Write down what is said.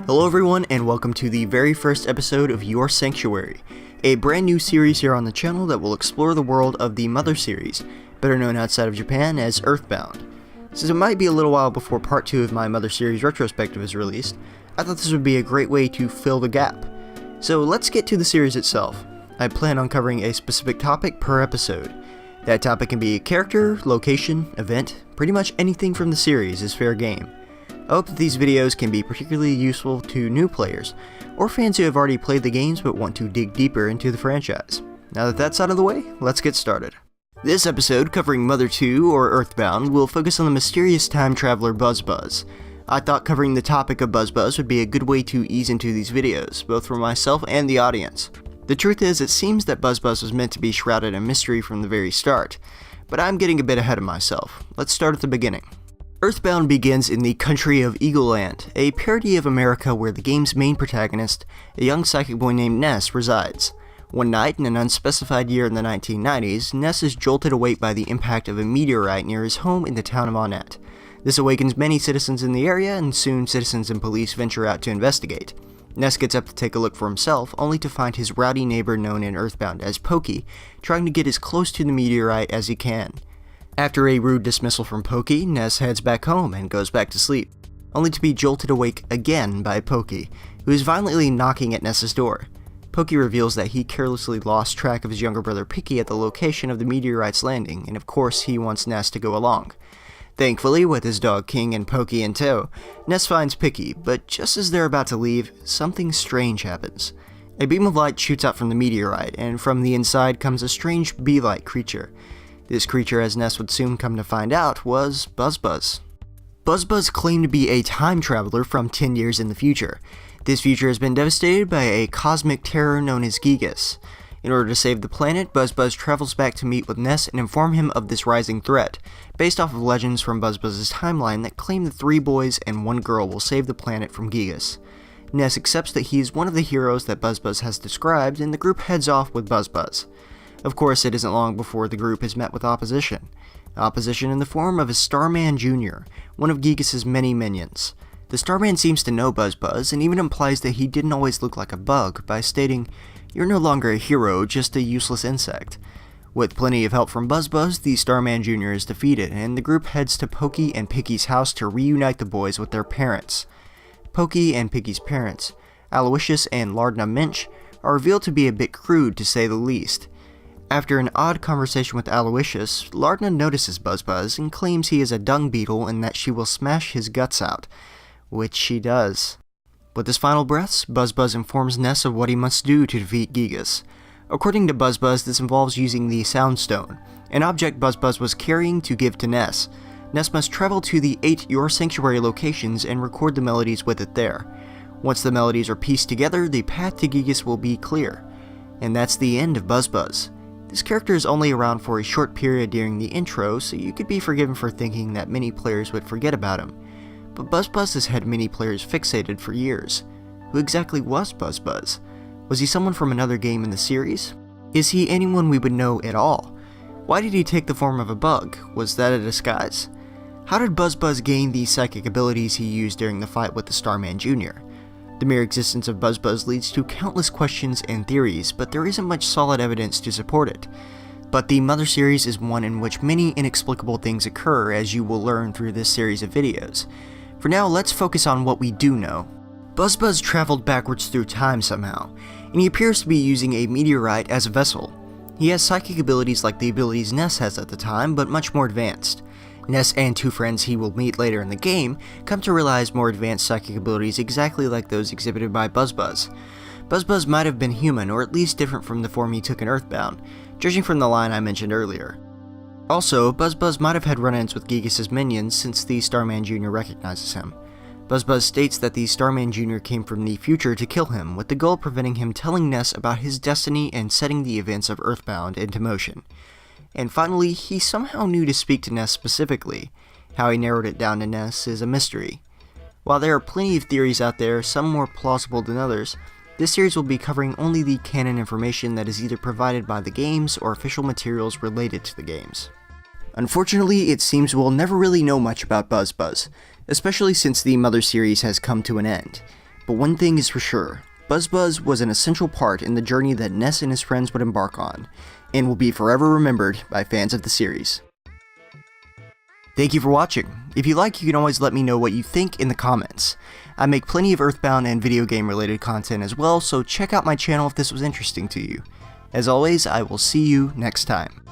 Hello everyone, and welcome to the very first episode of Your Sanctuary, a brand new series here on the channel that will explore the world of the Mother series, better known outside of Japan as EarthBound. Since it might be a little while before part 2 of my Mother series retrospective is released, I thought this would be a great way to fill the gap. So let's get to the series itself. I plan on covering a specific topic per episode. That topic can be a character, location, event, pretty much anything from the series is fair game. I hope that these videos can be particularly useful to new players, or fans who have already played the games but want to dig deeper into the franchise. Now that that's out of the way, let's get started. This episode, covering Mother 2, or EarthBound, will focus on the mysterious time traveler Buzz. I thought covering the topic of Buzz would be a good way to ease into these videos, both for myself and the audience. The truth is, it seems that Buzz was meant to be shrouded in mystery from the very start, but I'm getting a bit ahead of myself. Let's start at the beginning. EarthBound begins in the country of Eagle Land, a parody of America where the game's main protagonist, a young psychic boy named Ness, resides. One night in an unspecified year in the 1990s, Ness is jolted awake by the impact of a meteorite near his home in the town of Onett. This awakens many citizens in the area, and soon citizens and police venture out to investigate. Ness gets up to take a look for himself, only to find his rowdy neighbor known in EarthBound as Pokey, trying to get as close to the meteorite as he can. After a rude dismissal from Pokey, Ness heads back home and goes back to sleep, only to be jolted awake again by Pokey, who is violently knocking at Ness's door. Pokey reveals that he carelessly lost track of his younger brother Picky at the location of the meteorite's landing, and of course he wants Ness to go along. Thankfully, with his dog King and Pokey in tow, Ness finds Picky, but just as they're about to leave, something strange happens. A beam of light shoots out from the meteorite, and from the inside comes a strange bee-like creature. This creature, as Ness would soon come to find out, was Buzz. Buzz claimed to be a time traveler from 10 years in the future. This future has been devastated by a cosmic terror known as Gigas. In order to save the planet, Buzz travels back to meet with Ness and inform him of this rising threat, based off of legends from Buzz's timeline that claim the 3 boys and 1 girl will save the planet from Gigas. Ness accepts that he is one of the heroes that Buzz has described, and the group heads off with Buzz. Of course, it isn't long before the group is met with opposition. Opposition in the form of a Starman Jr., one of Gigas' many minions. The Starman seems to know Buzz and even implies that he didn't always look like a bug by stating, "You're no longer a hero, just a useless insect." With plenty of help from Buzz, the Starman Jr. is defeated, and the group heads to Pokey and Picky's house to reunite the boys with their parents. Pokey and Picky's parents, Aloysius and Lardna Minch, are revealed to be a bit crude to say the least. After an odd conversation with Aloysius, Lardna notices Buzz and claims he is a dung beetle and that she will smash his guts out, which she does. With his final breaths, Buzz informs Ness of what he must do to defeat Gigas. According to Buzz, this involves using the Sound Stone, an object Buzz was carrying to give to Ness. Ness must travel to the 8 Your Sanctuary locations and record the melodies with it there. Once the melodies are pieced together, the path to Gigas will be clear. And that's the end of Buzz. This character is only around for a short period during the intro, so you could be forgiven for thinking that many players would forget about him. But Buzz has had many players fixated for years. Who exactly was Buzz? Was he someone from another game in the series? Is he anyone we would know at all? Why did he take the form of a bug? Was that a disguise? How did Buzz gain the psychic abilities he used during the fight with the Starman Jr.? The mere existence of Buzz leads to countless questions and theories, but there isn't much solid evidence to support it. But the Mother series is one in which many inexplicable things occur, as you will learn through this series of videos. For now, let's focus on what we do know. Buzz traveled backwards through time somehow, and he appears to be using a meteorite as a vessel. He has psychic abilities like the abilities Ness has at the time, but much more advanced. Ness and 2 friends he will meet later in the game come to realize more advanced psychic abilities exactly like those exhibited by Buzz. Buzz might have been human, or at least different from the form he took in EarthBound, judging from the line I mentioned earlier. Also, Buzz might have had run-ins with Gigas' minions since the Starman Jr. recognizes him. Buzz states that the Starman Jr. came from the future to kill him, with the goal of preventing him telling Ness about his destiny and setting the events of EarthBound into motion. And finally, he somehow knew to speak to Ness specifically. How he narrowed it down to Ness is a mystery. While there are plenty of theories out there, some more plausible than others, this series will be covering only the canon information that is either provided by the games or official materials related to the games. Unfortunately, it seems we'll never really know much about Buzz, especially since the Mother series has come to an end. but one thing is for sure, Buzz was an essential part in the journey that Ness and his friends would embark on, and will be forever remembered by fans of the series. Thank you for watching. If you like, you can always let me know what you think in the comments. I make plenty of Earthbound and video game related content as well, so check out my channel if this was interesting to you. As always, I will see you next time.